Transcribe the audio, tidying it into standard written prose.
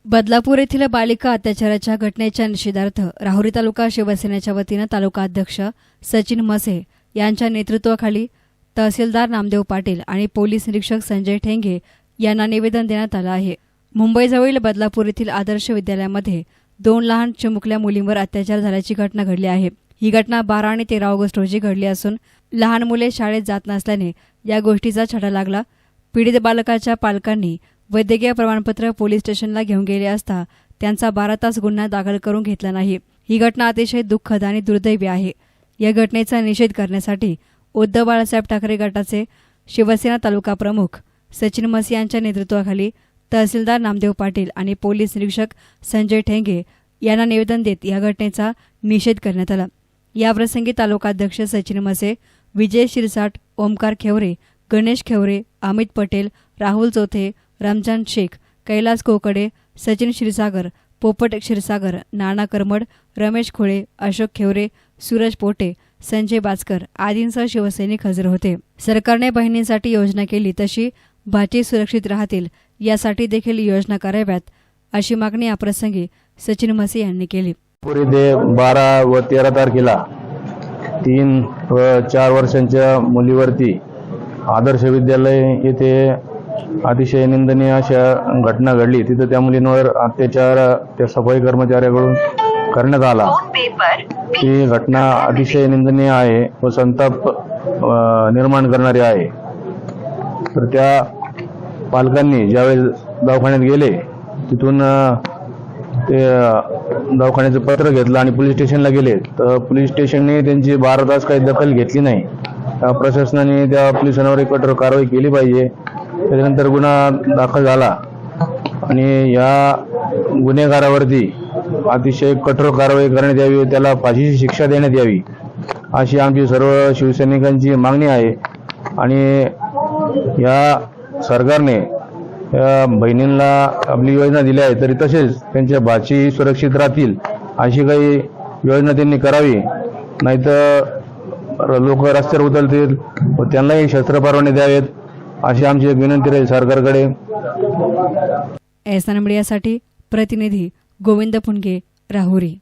बदलापूर येथील बालिका अत्याचाराच्या घटनेच्या निषेधार्थ राहुरी तालुका शिवसेनेच्या वतीनं तालुका अध्यक्ष सचिन मसे यांच्या नेतृत्वाखाली तहसीलदार नामदेव पाटील आणि पोलीस निरीक्षक संजय ठेंगे यांना निवेदन देण्यात आलं आहे। मुंबईजवळील बदलापूर येथील आदर्श विद्यालयामध्ये 2 लहान चिमुकल्या मुलींवर अत्याचार झाल्याची घटना घडली आहे। ही घटना 12 आणि 13 ऑगस्ट रोजी घडली असून लहान मुले शाळेत जात नसल्याने या गोष्टीचा छडा लागला। पीडित बालकाच्या पालकांनी वैद्यकीय प्रमाणपत्र पोलीस स्टेशनला घेऊन गेले असता त्यांचा 12 तास गुन्हा दाखल करून घेतला नाही। ही घटना अतिशय दुःखद आणि दुर्दैवी आहे। या घटनेचा निषेध करण्यासाठी उद्धव बाळासाहेब ठाकरे गटाचे शिवसेना तालुका प्रमुख सचिन मसे यांच्या नेतृत्वाखाली तहसीलदार नामदेव पाटील आणि पोलीस निरीक्षक संजय ठेंगे यांना निवेदन देत या घटनेचा निषेध करण्यात आला। याप्रसंगी तालुकाध्यक्ष सचिन मसे, विजय शिरसाट, ओमकार खेवरे, गणेश खेवरे, अमित पटेल, राहुल चौथे, रमजान शेख, कैलास कोकडे, सचिन क्षीरसागर, पोपट क्षीरसागर, नाना करमड, रमेश खोळे, अशोक खेवरे, सूरज पोटे, संजय बाचकर आदींसह शिवसैनिक हजर होते। सरकारने बहिणींसाठी योजना केली तशी भाची सुरक्षित राहतील यासाठी देखील योजना कराव्यात अशी मागणी याप्रसंगी सचिन मसे यांनी केली। पुढे 12 व 13 तारखेला 3 व 4 वर्षांच्या मुलीवरती आदर्श विद्यालय येथे अतिशय निंदनीय अशा घटना घडली। तिथे त्या मुलींवर अत्याचार त्या सफाई कर्मचाऱ्याकडून करण्यात आला। ही घटना अतिशय निंदनीय आहे व संताप निर्माण करणारी आहे। तर त्या पालकांनी ज्यावेळेस दवाखान्यात गेले तिथून ते दवाखान्याचं पत्र घेतलं आणि पोलीस स्टेशनला गेले तर पोलीस स्टेशनने त्यांची 12 तास काही दखल घेतली नाही। प्रशासनाने त्या पोलिसांवर कठोर कारवाई केली पाहिजे। त्यानंतर गुन्हा दाखल झाला आणि या गुन्हेगारावरती अतिशय कठोर कारवाई करण्यात यावी, त्याला फाशीची शिक्षा देण्यात यावी अशी आमची सर्व शिवसैनिकांची मागणी आहे। आणि या सरकारने या बहिणींना आपली योजना दिली आहे तरी तसेच त्यांच्या भाची सुरक्षित राहतील अशी काही योजना त्यांनी करावी, नाहीतर लोक रस्त्यावर उतरतील व त्यांनाही शस्त्र परवाने द्यावेत अशी आमची एक विनंती राहील सरकारकडे। एसएन मीडियासाठी प्रतिनिधी गोविंद पुणगे, राहुरी।